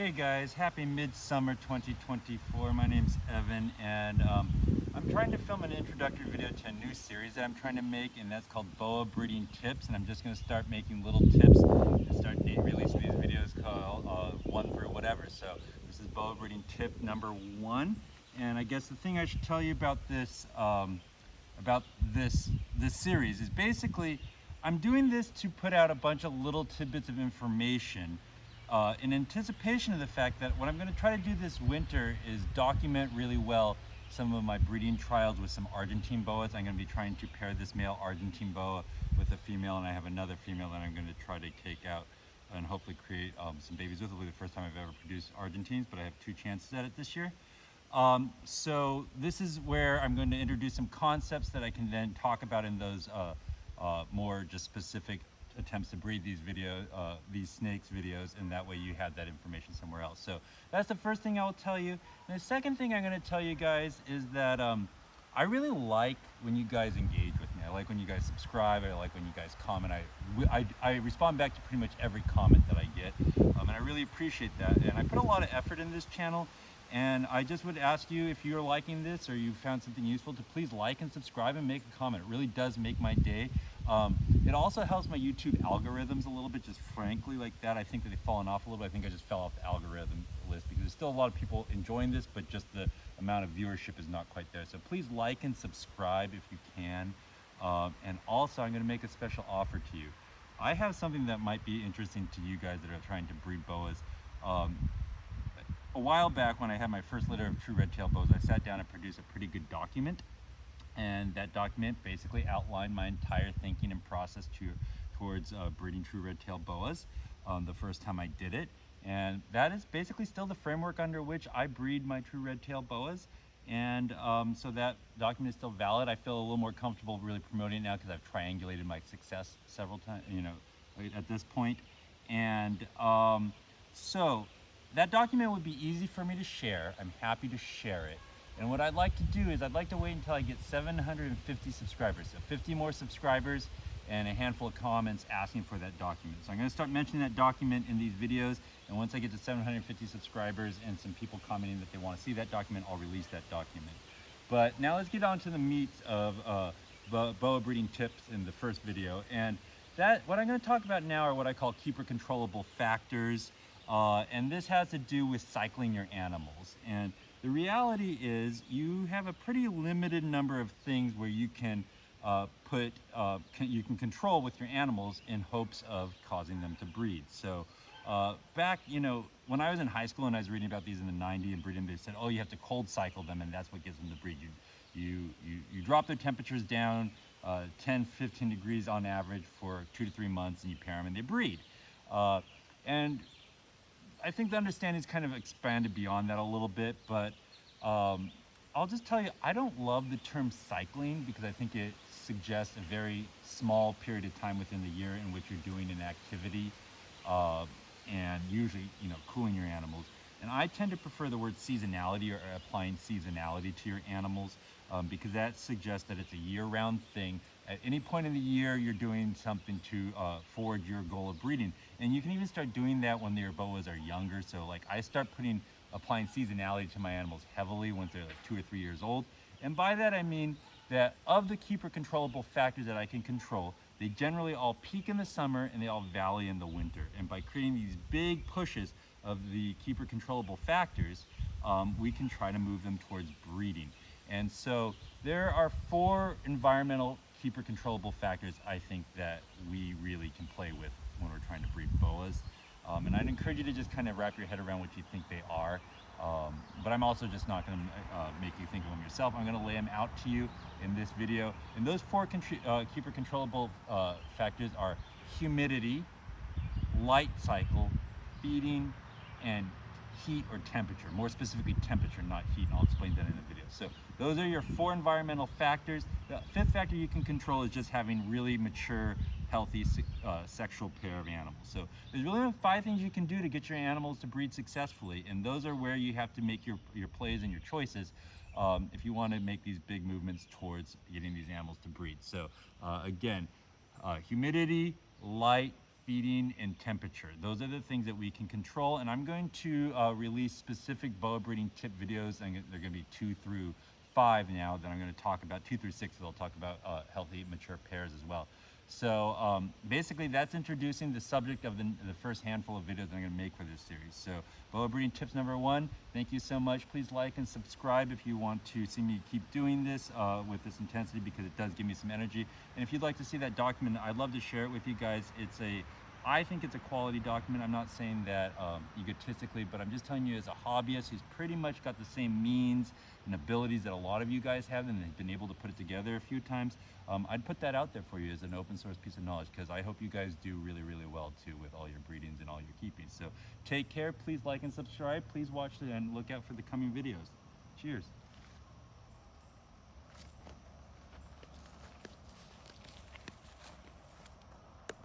Hey guys, happy midsummer 2024. My name's Evan, and I'm trying to film an introductory video to a new series that I'm trying to make, and that's called Boa Breeding Tips. And I'm just going to start making little tips and start releasing these videos called one through whatever. So this is Boa Breeding tip number 1, and I guess the thing I should tell you about this series is basically I'm doing this to put out a bunch of little tidbits of information in anticipation of the fact that what I'm going to try to do this winter is document really well some of my breeding trials with some Argentine boas. I'm going to be trying to pair this male Argentine boa with a female, and I have another female that I'm going to try to take out and hopefully create some babies with. It'll be the first time I've ever produced Argentines, but I have 2 chances at it this year. So this is where I'm going to introduce some concepts that I can then talk about in those more just specific attempts to breed these snakes videos, and that way you have that information somewhere else. So that's the first thing I will tell you. And the second thing I'm going to tell you guys is that I really like when you guys engage with me. I like when you guys subscribe. I like when you guys comment. I respond back to pretty much every comment that I get, and I really appreciate that. And I put a lot of effort in this channel, and I just would ask you, if you're liking this or you found something useful, to please like and subscribe and make a comment. It really does make my day. It also helps my YouTube algorithms a little bit, just frankly, like that. I think that they've fallen off a little bit. I think I just fell off the algorithm list because there's still a lot of people enjoying this, but just the amount of viewership is not quite there. So please like and subscribe if you can. And also, I'm going to make a special offer to you. I have something that might be interesting to you guys that are trying to breed boas. A while back, when I had my first litter of true red-tailed boas, I sat down and produced a pretty good document. And that document basically outlined my entire thinking and process towards breeding true red-tailed boas the first time I did it. And that is basically still the framework under which I breed my true red-tailed boas. And so that document is still valid. I feel a little more comfortable really promoting it now because I've triangulated my success several times, at this point. And so that document would be easy for me to share. I'm happy to share it. And what I'd like to do is I'd like to wait until I get 750 subscribers. So 50 more subscribers and a handful of comments asking for that document. So I'm going to start mentioning that document in these videos. And once I get to 750 subscribers and some people commenting that they want to see that document, I'll release that document. But now let's get on to the meat of boa breeding tips in the first video. And what I'm going to talk about now are what I call keeper controllable factors. And this has to do with cycling your animals. And the reality is you have a pretty limited number of things where you can you can control with your animals in hopes of causing them to breed. So back, when I was in high school and I was reading about these in the 90s and breeding, they said, oh, you have to cold cycle them and that's what gives them to breed. You drop their temperatures down 10, 15 degrees on average for 2 to 3 months, and you pair them and they breed. And I think the understanding's kind of expanded beyond that a little bit, but I'll just tell you, I don't love the term cycling because I think it suggests a very small period of time within the year in which you're doing an activity and usually, cooling your animals. And I tend to prefer the word seasonality or applying seasonality to your animals because that suggests that it's a year-round thing. At any point in the year, you're doing something to forward your goal of breeding. And you can even start doing that when your boas are younger. So like I start applying seasonality to my animals heavily once they're like 2 or 3 years old. And by that I mean that of the keeper controllable factors that I can control, they generally all peak in the summer and they all valley in the winter. And by creating these big pushes of the keeper controllable factors, we can try to move them towards breeding. And so there are 4 environmental keeper controllable factors I think that we really can play with when we're trying to breed boas. And I'd encourage you to just kind of wrap your head around what you think they are. But I'm also just not going to make you think of them yourself. I'm going to lay them out to you in this video. And those 4 keeper controllable factors are humidity, light cycle, feeding, and heat or temperature. More specifically temperature, not heat, and I'll explain that in the video. So those are your 4 environmental factors. The 5th factor you can control is just having really mature, healthy sexual pair of animals. So there's really only 5 things you can do to get your animals to breed successfully, and those are where you have to make your plays and your choices if you want to make these big movements towards getting these animals to breed. So again, humidity, light, feeding, and temperature. Those are the things that we can control, and I'm going to release specific boa breeding tip videos, and they're going to be 2 through 5 now that I'm going to talk about. 2 through 6, they'll talk about healthy mature pairs as well. So basically that's introducing the subject of the first handful of videos that I'm going to make for this series. So boa breeding tips number 1, thank you so much. Please like and subscribe if you want to see me keep doing this with this intensity, because it does give me some energy. And if you'd like to see that document, I'd love to share it with you guys. I think it's a quality document. I'm not saying that egotistically, but I'm just telling you as a hobbyist who's pretty much got the same means and abilities that a lot of you guys have, and have been able to put it together a few times. I'd put that out there for you as an open source piece of knowledge, because I hope you guys do really, really well too with all your breedings and all your keepings. So take care, please like and subscribe, please watch it, and look out for the coming videos. Cheers.